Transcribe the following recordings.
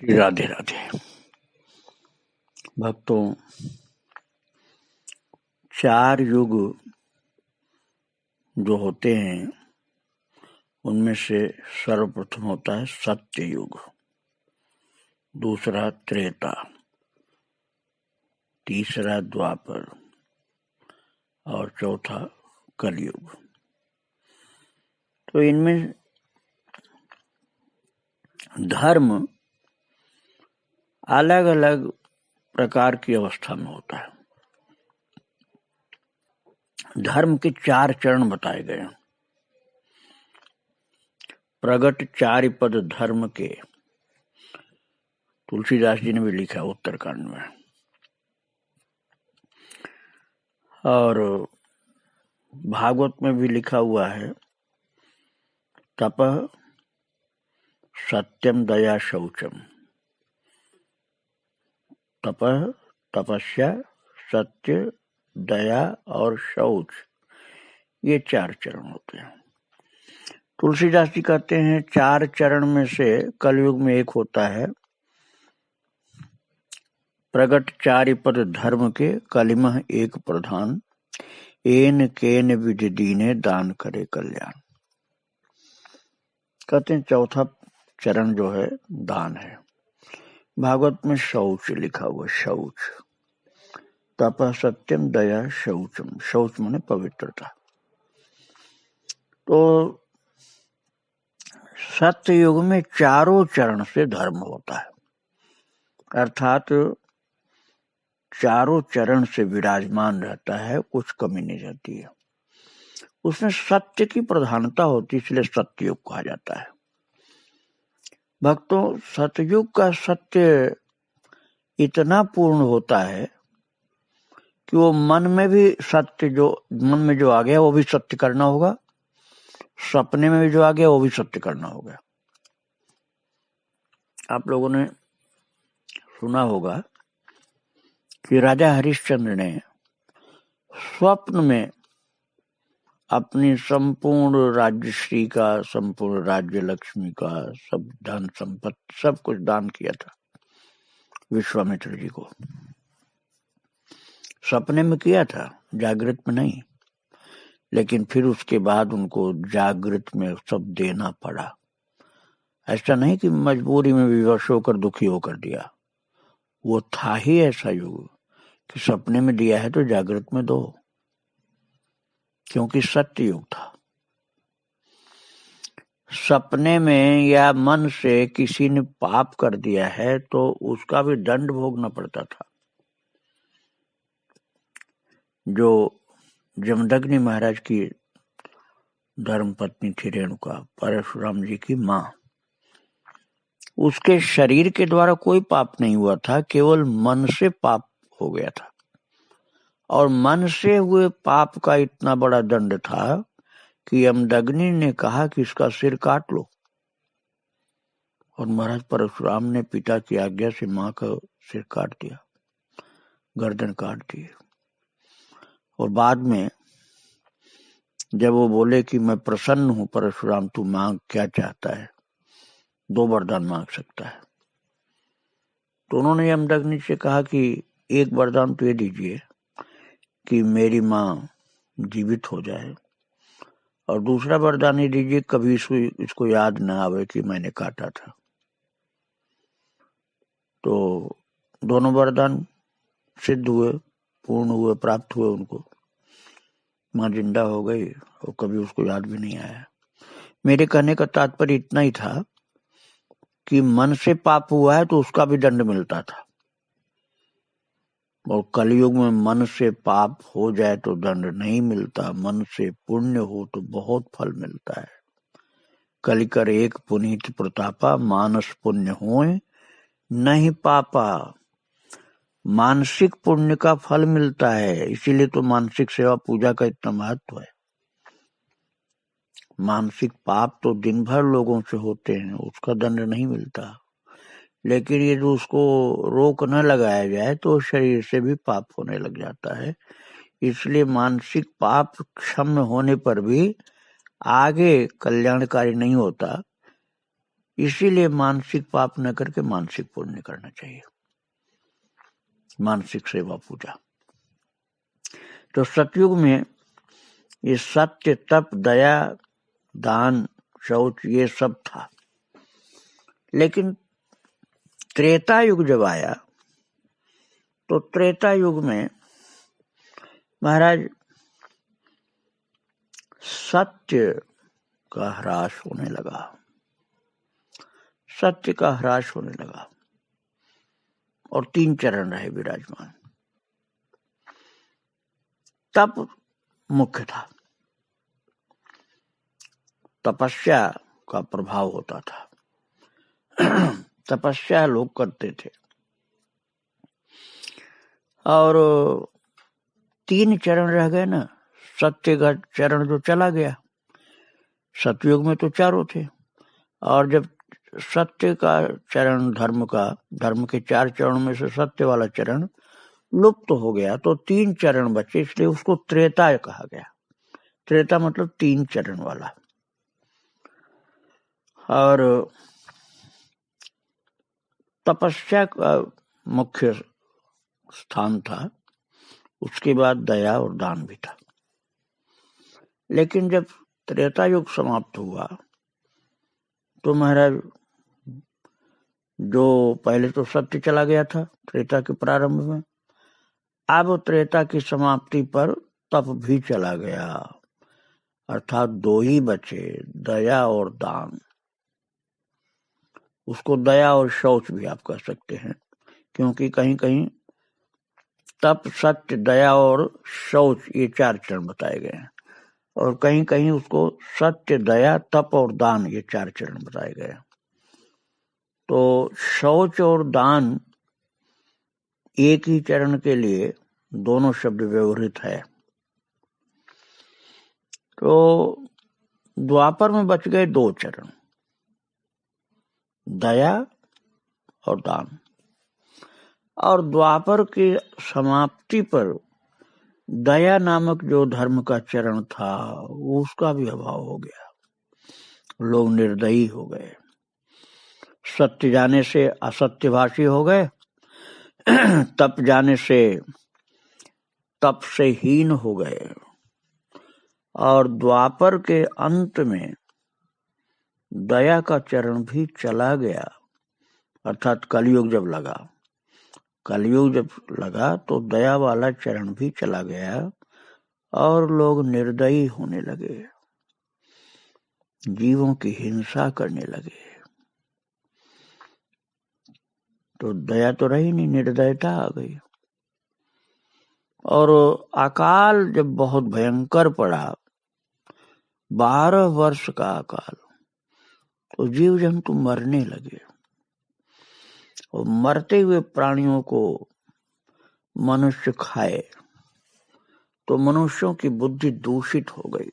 राधे राधे भक्तों। 4 युग जो होते हैं उनमें से सर्वप्रथम होता है सत्य युग, दूसरा त्रेता, तीसरा द्वापर और चौथा कलयुग। तो इनमें धर्म अलग अलग प्रकार की अवस्था में होता है। धर्म के 4 चरण बताए गए हैं। प्रगट 4 पद धर्म के, तुलसीदास जी ने भी लिखा उत्तरकांड में। और भागवत में भी लिखा हुआ है, तपः सत्यम दया शौचम। तपः तपस्या, सत्य, दया और शौच, ये 4 चरण होते हैं। तुलसीदास जी कहते हैं 4 चरण में से कलयुग में एक होता है प्रगट 4 पद धर्म के, कलिमह एक प्रधान, एन केन विधि दीने दान करे कल्याण। कहते हैं चौथा चरण जो है दान है। भागवत में शौच लिखा हुआ, शौच। तपः सत्यम दया शौचम, शौच माने पवित्रता। तो सत्य युग में 4 चरण से धर्म होता है, अर्थात 4 चरण से विराजमान रहता है, कुछ कमी नहीं रहती है। उसमें सत्य की प्रधानता होती है, इसलिए सत्ययुग कहा जाता है। भक्तों, सतयुग का सत्य इतना पूर्ण होता है कि वो मन में भी सत्य, जो मन में जो आ गया वो भी सत्य करना होगा, सपने में भी जो आ गया वो भी सत्य करना होगा। आप लोगों ने सुना होगा कि राजा हरिश्चंद्र ने स्वप्न में अपनी संपूर्ण राज्यश्री का, संपूर्ण राज्य लक्ष्मी का, सब धन संपत्ति, सब कुछ दान किया था विश्वामित्र जी को। सपने में किया था, जागृत में नहीं। लेकिन फिर उसके बाद उनको जागृत में सब देना पड़ा। ऐसा नहीं कि मजबूरी में विवश होकर दुखी होकर दिया। वो था ही ऐसा युग कि सपने में दिया है तो जागृत में दो, क्योंकि सत्य युग था। सपने में या मन से किसी ने पाप कर दिया है तो उसका भी दंड भोगना पड़ता था। जो जमदग्नि महाराज की धर्मपत्नी थी रेणुका, परशुराम जी की माँ, उसके शरीर के द्वारा कोई पाप नहीं हुआ था, केवल मन से पाप हो गया था। और मन से हुए पाप का इतना बड़ा दंड था कि यमदग्नि ने कहा कि इसका सिर काट लो। और महाराज परशुराम ने पिता की आज्ञा से माँ का सिर काट दिया, गर्दन काट दी। और बाद में जब वो बोले कि मैं प्रसन्न हूं परशुराम, तू मांग क्या चाहता है, 2 वरदान मांग सकता है। तो उन्होंने यमदग्नि से कहा कि एक वरदान तो ये दीजिए कि मेरी माँ जीवित हो जाए, और दूसरा वरदान ये दीजिए कभी इसको याद ना आवे कि मैंने काटा था। तो दोनों वरदान सिद्ध हुए, पूर्ण हुए, प्राप्त हुए उनको। माँ जिंदा हो गई और कभी उसको याद भी नहीं आया। मेरे कहने का तात्पर्य इतना ही था कि मन से पाप हुआ है तो उसका भी दंड मिलता था, और कलयुग में मन से पाप हो जाए तो दंड नहीं मिलता, मन से पुण्य हो तो बहुत फल मिलता है। कलिकर एक पुनीत प्रतापा, मानस पुण्य होए नहीं पापा। मानसिक पुण्य का फल मिलता है, इसीलिए तो मानसिक सेवा पूजा का इतना महत्व है। मानसिक पाप तो दिन भर लोगों से होते हैं, उसका दंड नहीं मिलता। लेकिन ये जो उसको रोक न लगाया जाए तो शरीर से भी पाप होने लग जाता है। इसलिए मानसिक पाप क्षम्य होने पर भी आगे कल्याणकारी नहीं होता। इसीलिए मानसिक पाप न करके मानसिक पुण्य करना चाहिए, मानसिक सेवा पूजा। तो सतयुग में ये सत्य, तप, दया, दान, शौच ये सब था। लेकिन त्रेता युग जब आया तो त्रेता युग में महाराज सत्य का ह्रास होने लगा, सत्य का ह्रास होने लगा और 3 चरण रहे विराजमान। तप मुख्य था, तपस्या का प्रभाव होता था, तपस्या लोग करते थे। और 3 चरण रह गए ना, सत्य का चरण जो चला गया, सतयुग में तो 4 थे, और जब सत्य का चरण, धर्म के 4 चरणों में से सत्य वाला चरण लुप्त हो गया तो 3 चरण बचे, इसलिए उसको त्रेता कहा गया। त्रेता मतलब 3 चरण वाला। और तपस्या का मुख्य स्थान था, उसके बाद दया और दान भी था। लेकिन जब त्रेता युग समाप्त हुआ तो महाराज जो पहले तो सत्य चला गया था त्रेता के प्रारंभ में, अब त्रेता की समाप्ति पर तप भी चला गया, अर्थात 2 ही बचे, दया और दान। उसको दया और शौच भी आप कह सकते हैं, क्योंकि कहीं कहीं तप, सत्य, दया और शौच ये 4 चरण बताए गए हैं, और कहीं कहीं उसको सत्य, दया, तप और दान ये 4 चरण बताए गए। तो शौच और दान एक ही चरण के लिए दोनों शब्द व्यवहृत है। तो द्वापर में बच गए 2 चरण, दया और दान। और द्वापर की समाप्ति पर दया नामक जो धर्म का चरण था उसका भी अभाव हो गया, लोग निर्दयी हो गए, सत्य जाने से असत्यभाषी हो गए, तप जाने से तप से हीन हो गए। और द्वापर के अंत में दया का चरण भी चला गया, अर्थात कलयुग जब लगा तो दया वाला चरण भी चला गया और लोग निर्दयी होने लगे, जीवों की हिंसा करने लगे। तो दया तो रही नहीं, निर्दयता आ गई। और अकाल जब बहुत भयंकर पड़ा, 12 वर्ष का अकाल, तो जीव जंतु मरने लगे, और मरते हुए प्राणियों को मनुष्य खाए तो मनुष्यों की बुद्धि दूषित हो गई।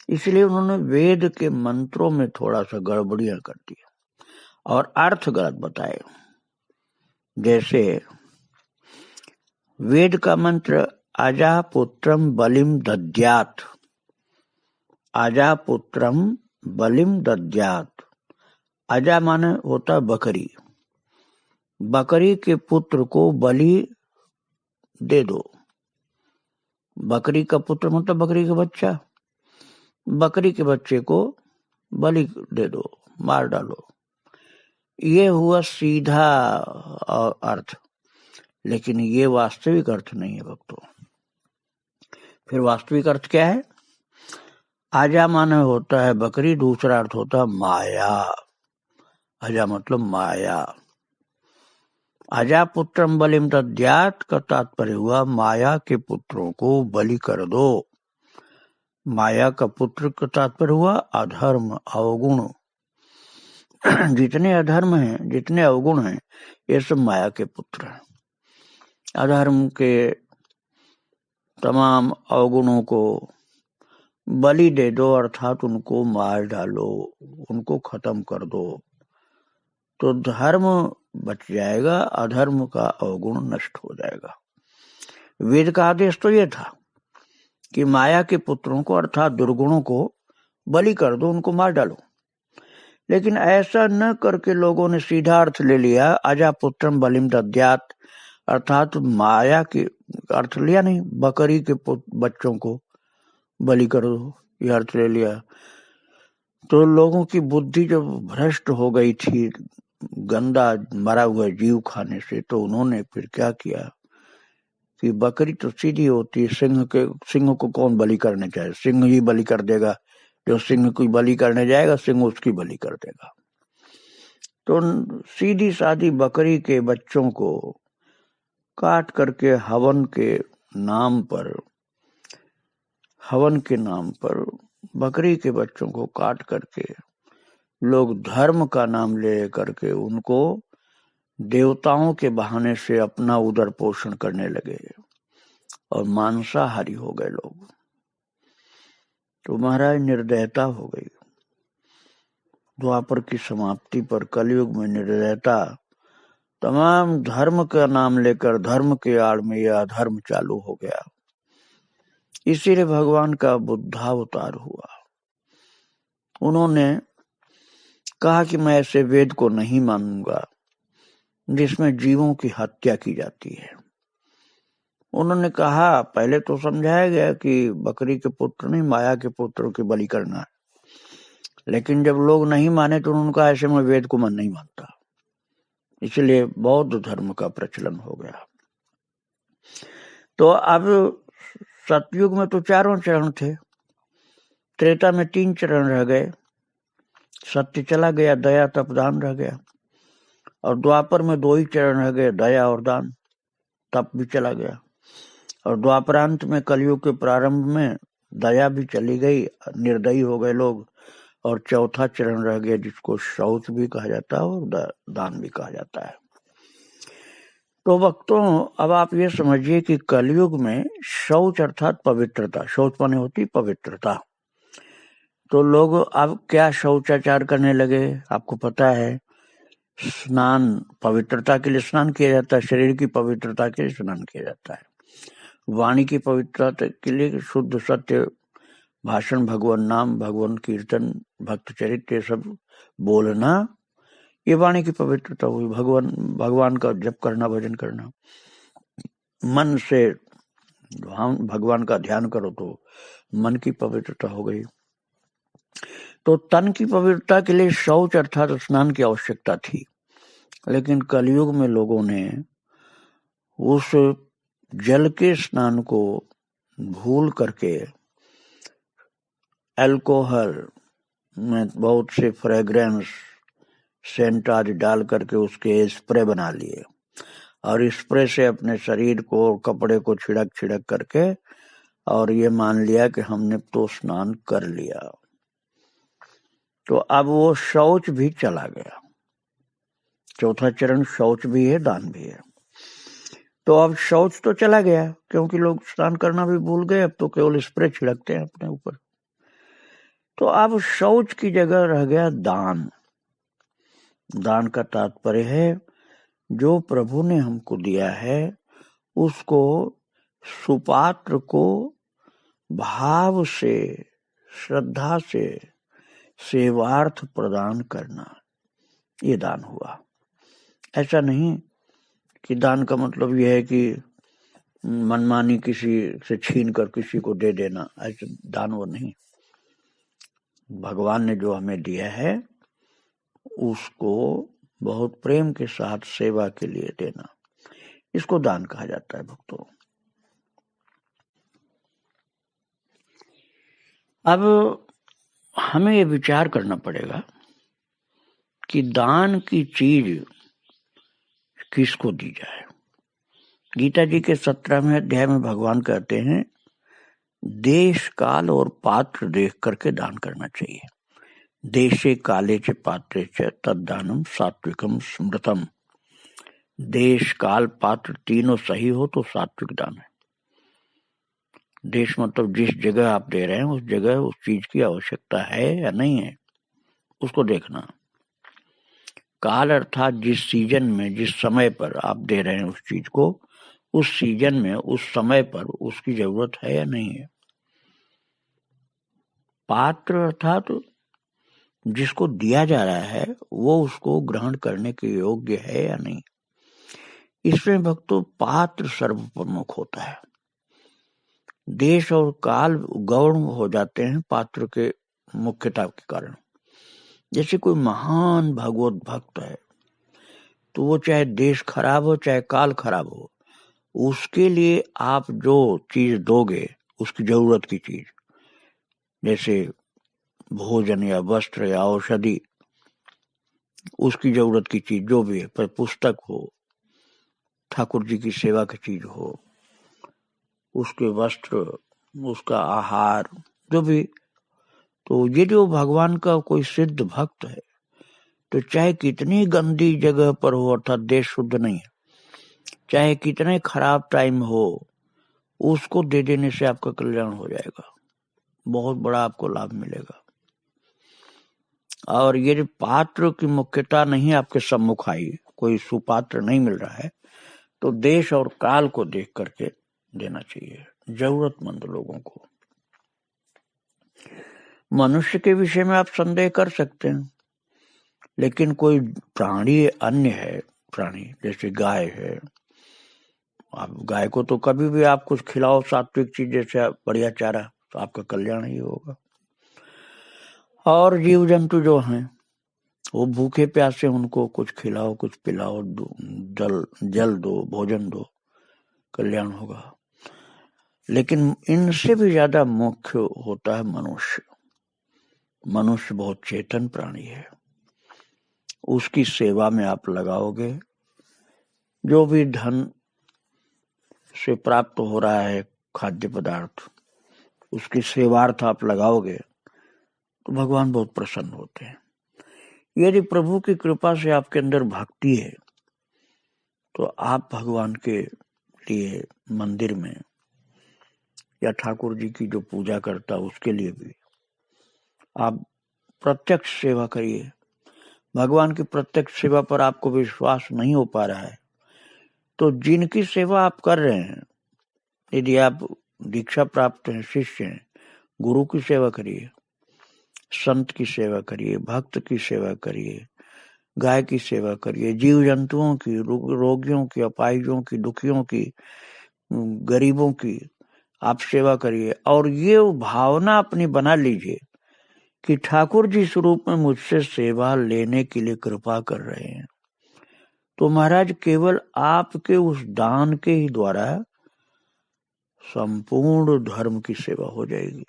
इसलिए उन्होंने वेद के मंत्रों में थोड़ा सा गड़बड़ियां कर दी और अर्थ गलत बताए। जैसे वेद का मंत्र अजा पुत्रम बलिम दद्यात, अजा पुत्रम बलिम दद्यात, अजा माने होता बकरी, बकरी के पुत्र को बलि दे दो। बकरी का पुत्र मतलब बकरी का बच्चा, बकरी के बच्चे को बलि दे दो, मार डालो। ये हुआ सीधा अर्थ, लेकिन ये वास्तविक अर्थ नहीं है भक्तों। फिर वास्तविक अर्थ क्या है? आजा माने होता है बकरी, दूसरा अर्थ होता है माया। अजा मतलब माया। अजा पुत्रम बलिम दद्यात का तात्पर्य हुआ माया के पुत्रों को बलि कर दो। माया का पुत्र का तात्पर्य हुआ अधर्म, अवगुण। जितने अधर्म हैं, जितने अवगुण हैं, ये सब माया के पुत्र हैं। अधर्म के तमाम अवगुणों को बलि दे दो, अर्थात उनको मार डालो, उनको खत्म कर दो, तो धर्म बच जाएगा, अधर्म का अवगुण नष्ट हो जाएगा। वेद का आदेश तो यह था कि माया के पुत्रों को अर्थात दुर्गुणों को बलि कर दो, उनको मार डालो। लेकिन ऐसा न करके लोगों ने सीधा अर्थ ले लिया, अजा पुत्रम बलिम दद्यात, अर्थात माया के अर्थ लिया नहीं, बकरी के बच्चों को बलि कर दो, ये अर्थ ले लिया। तो लोगों की बुद्धि जब भ्रष्ट हो गई थी गंदा मरा हुआ जीव खाने से, तो उन्होंने फिर क्या किया कि बकरी तो सीधी होती है, सिंह को कौन बलि करने चाहे, सिंह ही बलि कर देगा, जो सिंह को बलि करने जाएगा सिंह उसकी बलि कर देगा। तो सीधी सादी बकरी के बच्चों को काट करके हवन के नाम पर बकरी के बच्चों को काट करके लोग धर्म का नाम ले करके उनको देवताओं के बहाने से अपना उदर पोषण करने लगे और मांसाहारी हो गए लोग। तो महाराज निर्दयता हो गई। द्वापर की समाप्ति पर कलयुग में निर्दयता, तमाम धर्म का नाम लेकर धर्म के आड़ में यह अधर्म चालू हो गया। इसीलिए भगवान का बुद्धावतार हुआ। उन्होंने कहा कि मैं ऐसे वेद को नहीं मानूंगा जिसमें जीवों की हत्या की जाती है। उन्होंने कहा, पहले तो समझाया गया कि बकरी के पुत्र नहीं माया के पुत्रों की बलि करना है, लेकिन जब लोग नहीं माने तो उन्होंने कहा ऐसे में वेद को मैं नहीं मानता। इसलिए बौद्ध धर्म का प्रचलन हो गया। तो अब सतयुग में तो 4 चरण थे, त्रेता में 3 चरण रह गए, सत्य चला गया, दया तप दान रह गया, और द्वापर में 2 ही चरण रह गए, दया और दान, तप भी चला गया, और द्वापरांत में कलयुग के प्रारंभ में दया भी चली गई, निर्दयी हो गए लोग, और चौथा चरण रह गया जिसको शौच भी कहा जाता है और दान भी कहा जाता है। तो भक्तों, अब आप ये समझिए कि कलयुग में शौच अर्थात पवित्रता, शौच माने होती पवित्रता, तो लोग अब क्या शौचाचार करने लगे। आपको पता है स्नान पवित्रता के लिए स्नान किया जाता है, शरीर की पवित्रता के लिए स्नान किया जाता है, वाणी की पवित्रता के लिए शुद्ध सत्य भाषण, भगवान नाम, भगवान कीर्तन, भक्त चरित्र सब बोलना, ये वाणी की पवित्रता हुई। भगवान का जप करना, भजन करना, मन से भगवान का ध्यान करो तो मन की पवित्रता हो गई। तो तन की पवित्रता के लिए शौच अर्थात स्नान की आवश्यकता थी, लेकिन कलयुग में लोगों ने उस जल के स्नान को भूल करके अल्कोहल में बहुत से फ्रेग्रेंस सेंट आदि डाल करके उसके स्प्रे बना लिए, और स्प्रे से अपने शरीर को, कपड़े को छिड़क करके और ये मान लिया कि हमने तो स्नान कर लिया। तो अब वो शौच भी चला गया। चौथा चरण शौच भी है, दान भी है। तो अब शौच तो चला गया क्योंकि लोग स्नान करना भी भूल गए, अब तो केवल स्प्रे छिड़कते हैं अपने ऊपर। तो अब शौच की जगह रह गया दान। दान का तात्पर्य है जो प्रभु ने हमको दिया है उसको सुपात्र को भाव से, श्रद्धा से सेवार्थ प्रदान करना, ये दान हुआ। ऐसा नहीं कि दान का मतलब यह है कि मनमानी किसी से छीन कर किसी को दे देना, ऐसा दान वो नहीं। भगवान ने जो हमें दिया है उसको बहुत प्रेम के साथ सेवा के लिए देना, इसको दान कहा जाता है भक्तों। अब हमें ये विचार करना पड़ेगा कि दान की चीज किसको दी जाए। गीता जी के 17वें अध्याय में भगवान कहते हैं देश काल और पात्र देख करके दान करना चाहिए। देशे काले च पात्रे च तद्दानम सात्विकम स्मृतम। देश काल पात्र तीनों सही हो तो सात्विक दान है। देश मतलब जिस जगह आप दे रहे हैं उस जगह उस चीज की आवश्यकता है या नहीं है, उसको देखना। काल अर्थात जिस सीजन में, जिस समय पर आप दे रहे हैं उस चीज को, उस सीजन में, उस समय पर उसकी जरूरत है या नहीं है। पात्र अर्थात जिसको दिया जा रहा है वो उसको ग्रहण करने के योग्य है या नहीं। इसमें भक्तों पात्र सर्वप्रमुख होता है। देश और काल गौण हो जाते हैं पात्र के मुख्यता के कारण। जैसे कोई महान भगवत भक्त है तो वो चाहे देश खराब हो चाहे काल खराब हो, उसके लिए आप जो चीज दोगे, उसकी जरूरत की चीज, जैसे भोजन या वस्त्र या औषधि, उसकी जरूरत की चीज जो भी है, पर पुस्तक हो, ठाकुर जी की सेवा की चीज हो, उसके वस्त्र, उसका आहार, जो भी, तो ये जो भगवान का कोई सिद्ध भक्त है तो चाहे कितनी गंदी जगह पर हो, अर्थात देश शुद्ध नहीं है, चाहे कितने खराब टाइम हो, उसको दे देने से आपका कल्याण हो जाएगा, बहुत बड़ा आपको लाभ मिलेगा। और ये पात्र की मुख्यता नहीं आपके सम्मुख आई, कोई सुपात्र नहीं मिल रहा है, तो देश और काल को देख करके देना चाहिए जरूरतमंद लोगों को। मनुष्य के विषय में आप संदेह कर सकते हैं, लेकिन कोई प्राणी अन्य है, प्राणी जैसे गाय है, आप गाय को तो कभी भी आप कुछ खिलाओ सात्विक चीज, जैसे बढ़िया चारा, तो आपका कल्याण ही होगा। और जीव जंतु जो हैं वो भूखे प्यासे, उनको कुछ खिलाओ, कुछ पिलाओ, जल दो, भोजन दो, कल्याण होगा। लेकिन इनसे भी ज्यादा मुख्य होता है मनुष्य। मनुष्य बहुत चेतन प्राणी है, उसकी सेवा में आप लगाओगे, जो भी धन से प्राप्त हो रहा है खाद्य पदार्थ, उसकी सेवार्थ आप लगाओगे तो भगवान बहुत प्रसन्न होते हैं। यदि प्रभु की कृपा से आपके अंदर भक्ति है तो आप भगवान के लिए मंदिर में या ठाकुर जी की जो पूजा करता उसके लिए भी आप प्रत्यक्ष सेवा करिए। भगवान की प्रत्यक्ष सेवा पर आपको विश्वास नहीं हो पा रहा है तो जिनकी सेवा आप कर रहे हैं, यदि आप दीक्षा प्राप्त हैं, शिष्य हैं, गुरु की सेवा करिए, संत की सेवा करिए, भक्त की सेवा करिए, गाय की सेवा करिए, जीव जंतुओं की, रोगियों की, अपाहिजों की, दुखियों की, गरीबों की आप सेवा करिए। और ये भावना अपनी बना लीजिए कि ठाकुर जी स्वरूप में मुझसे सेवा लेने के लिए कृपा कर रहे हैं, तो महाराज केवल आपके उस दान के ही द्वारा संपूर्ण धर्म की सेवा हो जाएगी।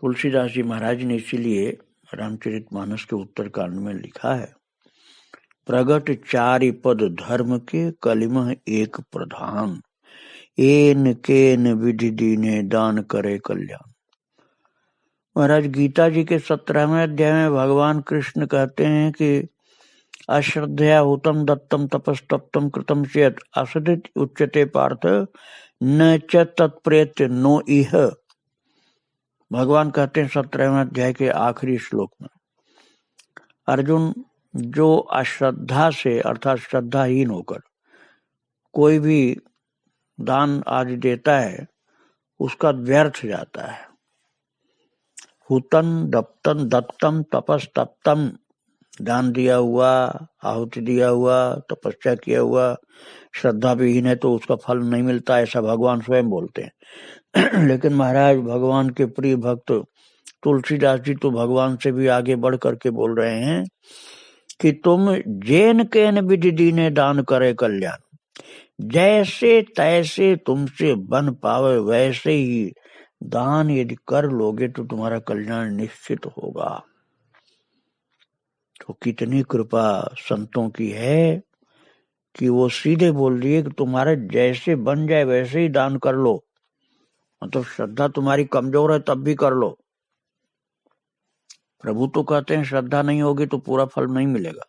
तुलसीदास जी महाराज ने इसीलिए रामचरितमानस के उत्तरकांड में लिखा है, प्रगट चारि पद धर्म के कलिमह एक प्रधान, एन केन विधि दीने दान करे कल्याण। महाराज गीता जी के 17वें अध्याय में भगवान कृष्ण कहते हैं कि अश्रद्धया हुतम दत्तम तपस्तप्तम कृतम चेत असदित उच्यते पार्थ न च तत्प्रेत्य नो इह। भगवान कहते हैं 17वें अध्याय के आखिरी श्लोक में, अर्जुन जो अश्रद्धा से अर्थात श्रद्धाहीन होकर कोई भी दान आदि देता है उसका व्यर्थ जाता है। हुतन दत्तम दत्तम तपस्तप्तम, दान दिया हुआ, आहुति दिया हुआ, तपस्या किया हुआ, श्रद्धा विहीन है तो उसका फल नहीं मिलता, ऐसा भगवान स्वयं बोलते हैं। लेकिन महाराज भगवान के प्रिय भक्त तुलसीदास जी तो भगवान से भी आगे बढ़ करके बोल रहे हैं कि तुम जैन केन विधि दीने दान करे कल्याण, जैसे तैसे तुमसे बन पावे वैसे ही दान यदि कर लोगे तो तुम्हारा कल्याण निश्चित होगा। तो कितनी कृपा संतों की है कि वो सीधे बोल दिए कि तुम्हारे जैसे बन जाए वैसे ही दान कर लो, मतलब श्रद्धा तुम्हारी कमजोर है तब भी कर लो। प्रभु तो कहते हैं श्रद्धा नहीं होगी तो पूरा फल नहीं मिलेगा,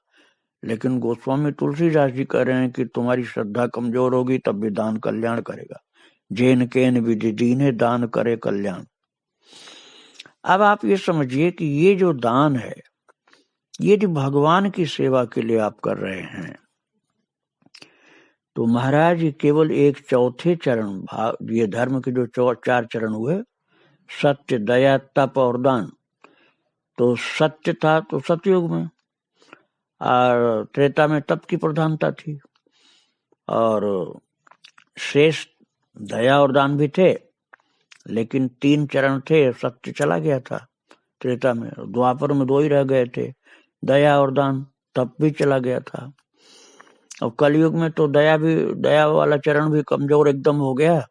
लेकिन गोस्वामी तुलसीदास जी कह रहे हैं कि तुम्हारी श्रद्धा कमजोर होगी तब भी दान कल्याण करेगा। जैन केन विधि दीने दान करे कल्याण। अब आप ये समझिए कि ये जो दान है ये जो भगवान की सेवा के लिए आप कर रहे हैं, तो महाराज केवल एक चौथे चरण भाग, ये धर्म के जो 4 चरण हुए, सत्य, दया, तप और दान, तो सत्य था तो सतयुग में, और त्रेता में तप की प्रधानता थी, और श्रेष्ठ दया और दान भी थे, लेकिन 3 चरण थे। सत्य चला गया था त्रेता में, द्वापर में 2 ही रह गए थे, दया और दान। तप भी चला गया था। और कलयुग में तो दया वाला चरण भी कमजोर एकदम हो गया,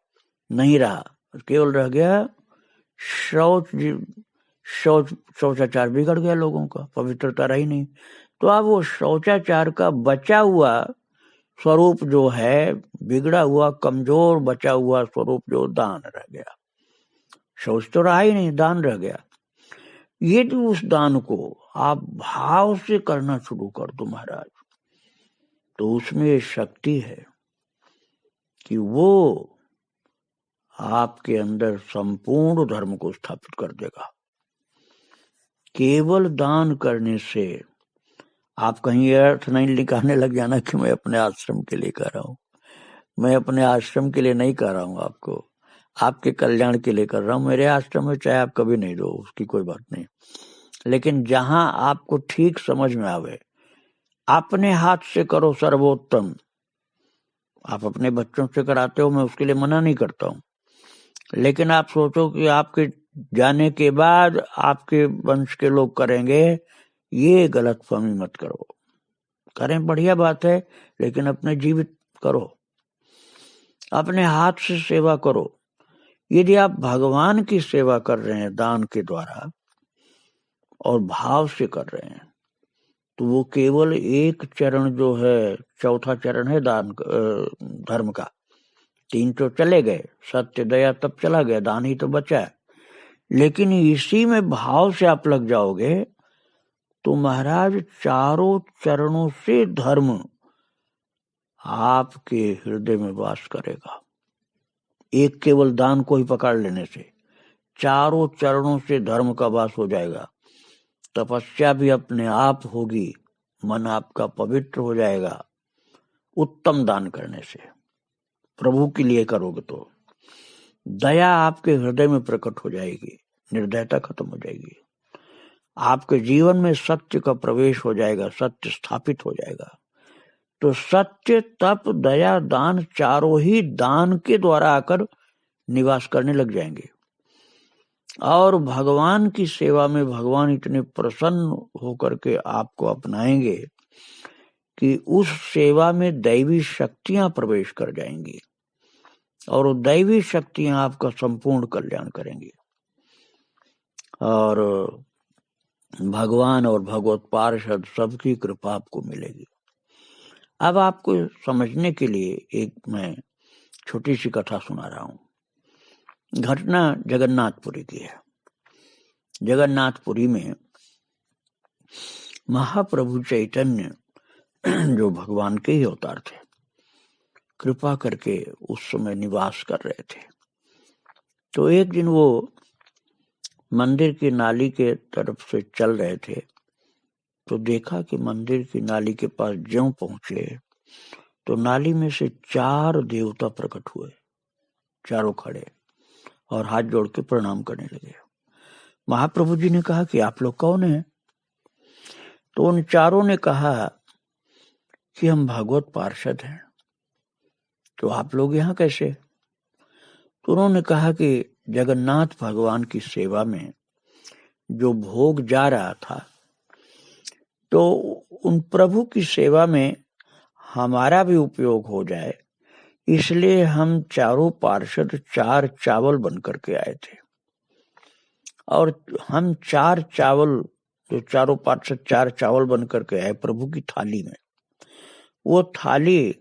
नहीं रहा, केवल रह गया शौचाचार बिगड़ गया लोगों का, पवित्रता रही नहीं। तो अब वो शौचाचार का बचा हुआ स्वरूप जो है, बिगड़ा हुआ कमजोर बचा हुआ स्वरूप जो दान रह गया। शौच तो रहा ही नहीं, दान रह गया। यदि उस दान को आप भाव से करना शुरू कर दो महाराज, तो उसमें ये शक्ति है कि वो आपके अंदर संपूर्ण धर्म को स्थापित कर देगा। केवल दान करने से आप कहीं अर्थ नहीं निकालने लग जाना कि मैं अपने आश्रम के लिए कर रहा हूं। मैं अपने आश्रम के लिए नहीं कर रहा हूं, आपको आपके कल्याण के लिए कर रहा हूं। मेरे आश्रम में चाहे आप कभी नहीं दो, उसकी कोई बात नहीं, लेकिन जहां आपको ठीक समझ में आवे, अपने हाथ से करो सर्वोत्तम। आप अपने बच्चों से कराते हो, मैं उसके लिए मना नहीं करता हूं, लेकिन आप सोचो कि आपके जाने के बाद आपके वंश के लोग करेंगे, ये गलतफहमी मत करो। करें, बढ़िया बात है, लेकिन अपने जीवित करो, अपने हाथ से सेवा करो। यदि आप भगवान की सेवा कर रहे हैं दान के द्वारा और भाव से कर रहे हैं, तो वो केवल एक चरण जो है, चौथा चरण है दान धर्म का। 3 तो चले गए, सत्य दया तब चला गया, दान ही तो बचा है। लेकिन इसी में भाव से आप लग जाओगे तो महाराज 4 चरणों से धर्म आपके हृदय में वास करेगा। एक केवल दान को ही पकड़ लेने से 4 चरणों से धर्म का वास हो जाएगा। तपस्या भी अपने आप होगी, मन आपका पवित्र हो जाएगा उत्तम दान करने से। प्रभु के लिए करोगे तो दया आपके हृदय में प्रकट हो जाएगी, निर्दयता खत्म हो जाएगी, आपके जीवन में सत्य का प्रवेश हो जाएगा, सत्य स्थापित हो जाएगा। तो सत्य, तप, दया, दान, 4 ही दान के द्वारा आकर निवास करने लग जाएंगे। और भगवान की सेवा में भगवान इतने प्रसन्न होकर के आपको अपनाएंगे कि उस सेवा में दैवी शक्तियां प्रवेश कर जाएंगी, और वो दैवी शक्तियां आपका संपूर्ण कल्याण करेंगी, और भगवान और भगवत पार्षद सबकी कृपा आपको मिलेगी। अब आपको समझने के लिए एक मैं छोटी सी कथा सुना रहा हूं। घटना जगन्नाथपुरी की है। जगन्नाथपुरी में महाप्रभु चैतन्य जो भगवान के ही अवतार थे, कृपा करके उस समय निवास कर रहे थे। तो एक दिन वो मंदिर की नाली के तरफ से चल रहे थे, तो देखा कि मंदिर की नाली के पास ज्यों पहुंचे तो नाली में से 4 देवता प्रकट हुए, चारों खड़े और हाथ जोड़ के प्रणाम करने लगे। महाप्रभु जी ने कहा कि आप लोग कौन हैं? तो उन चारों ने कहा कि हम भागवत पार्षद हैं। तो आप लोग यहाँ कैसे? तो उन्होंने कहा कि जगन्नाथ भगवान की सेवा में जो भोग जा रहा था, तो उन प्रभु की सेवा में हमारा भी उपयोग हो जाए, इसलिए हम चारों पार्षद 4 चावल बन करके आए थे। और हम 4 चावल, जो चारों पार्षद 4 चावल बन करके आए प्रभु की थाली में, वो थाली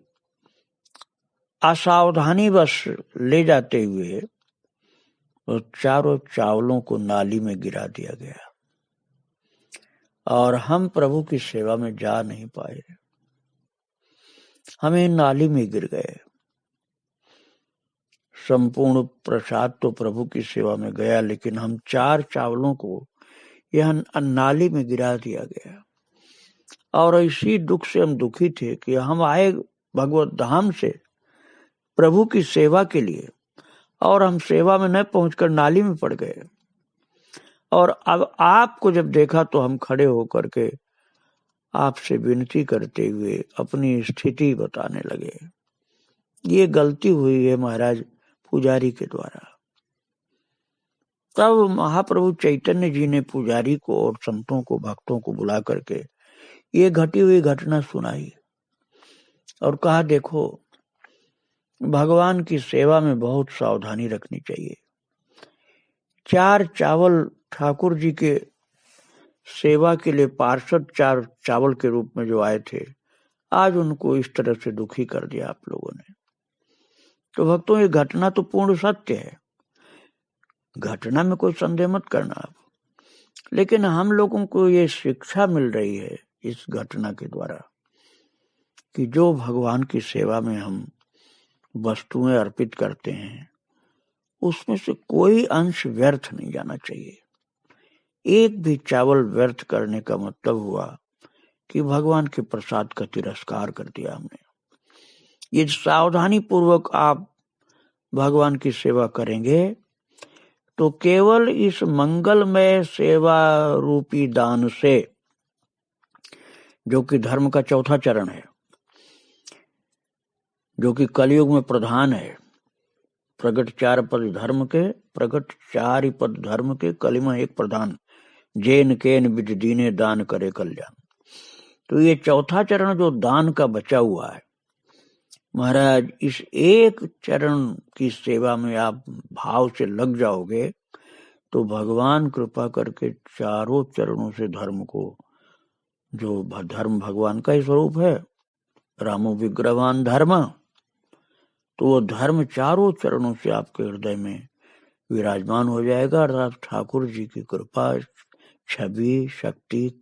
असावधानी बस ले जाते हुए तो 4 चावलों को नाली में गिरा दिया गया, और हम प्रभु की सेवा में जा नहीं पाए, हमें नाली में गिर गए। संपूर्ण प्रसाद तो प्रभु की सेवा में गया, लेकिन हम 4 चावलों को यह नाली में गिरा दिया गया। और इसी दुख से हम दुखी थे कि हम आए भगवत धाम से प्रभु की सेवा के लिए, और हम सेवा में न पहुंचकर नाली में पड़ गए। और अब आपको जब देखा तो हम खड़े होकर के आपसे विनती करते हुए अपनी स्थिति बताने लगे। ये गलती हुई है महाराज पुजारी के द्वारा। तब महाप्रभु चैतन्य जी ने पुजारी को और संतों को, भक्तों को बुला करके ये घटी हुई घटना सुनाई और कहा, देखो भगवान की सेवा में बहुत सावधानी रखनी चाहिए। 4 चावल ठाकुर जी के सेवा के लिए पार्षद 4 चावल के रूप में जो आए थे, आज उनको इस तरह से दुखी कर दिया आप लोगों ने। तो भक्तों, ये घटना तो पूर्ण सत्य है, घटना में कोई संदेह मत करना आप। लेकिन हम लोगों को ये शिक्षा मिल रही है इस घटना के द्वारा कि जो भगवान की सेवा में हम वस्तुएं अर्पित करते हैं उसमें से कोई अंश व्यर्थ नहीं जाना चाहिए। एक भी चावल व्यर्थ करने का मतलब हुआ कि भगवान के प्रसाद का तिरस्कार कर दिया हमने। ये सावधानी पूर्वक आप भगवान की सेवा करेंगे तो केवल इस मंगलमय सेवा रूपी दान से, जो कि धर्म का चौथा चरण है, जो कि कलयुग में प्रधान है, प्रगट 4 पद धर्म के, प्रगट 4 पद धर्म के, कलिमा 1 प्रधान, जैन केन विद दीने दान करे कल्याण। तो ये चौथा चरण जो दान का बचा हुआ है महाराज, इस एक चरण की सेवा में आप भाव से लग जाओगे तो भगवान कृपा करके चारों चरणों से धर्म को, जो धर्म भगवान का ही स्वरूप है, रामो विग्रहवान धर्म, तो वो धर्म चारों चरणों से आपके हृदय में विराजमान हो जाएगा। अर्थात ठाकुर जी की कृपा, छवि, शक्ति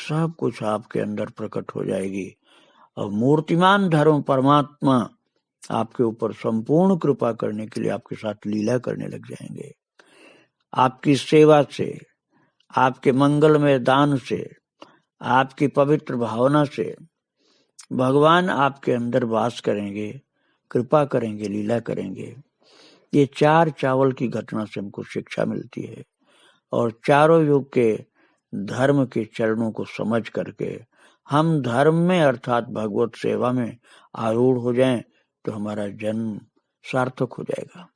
सब कुछ आपके अंदर प्रकट हो जाएगी और मूर्तिमान धर्म परमात्मा आपके ऊपर संपूर्ण कृपा करने के लिए आपके साथ लीला करने लग जाएंगे। आपकी सेवा से, आपके मंगलमय दान से, आपकी पवित्र भावना से भगवान आपके अंदर वास करेंगे, कृपा करेंगे, लीला करेंगे। ये 4 चावल की घटना से हमको शिक्षा मिलती है और चारों युग के धर्म के चरणों को समझ करके हम धर्म में अर्थात भगवत सेवा में आरूढ़ हो जाएं तो हमारा जन्म सार्थक हो जाएगा।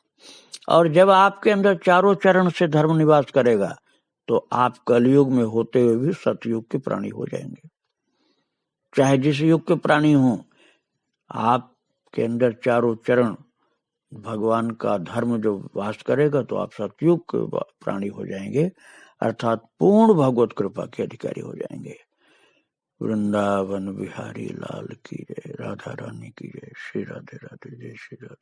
और जब आपके अंदर चारों चरण से धर्म निवास करेगा तो आप कलयुग में होते हुए भी सतयुग के प्राणी हो जाएंगे। चाहे जिस युग के प्राणी हो, आपके अंदर चारों चरण भगवान का धर्म जो वास करेगा तो आप सतयुग के प्राणी हो जाएंगे, अर्थात पूर्ण भगवत कृपा के अधिकारी हो जाएंगे। वृंदावन बिहारी लाल की जय, राधा रानी की जय, श्री राधे राधे, जय श्री राधे।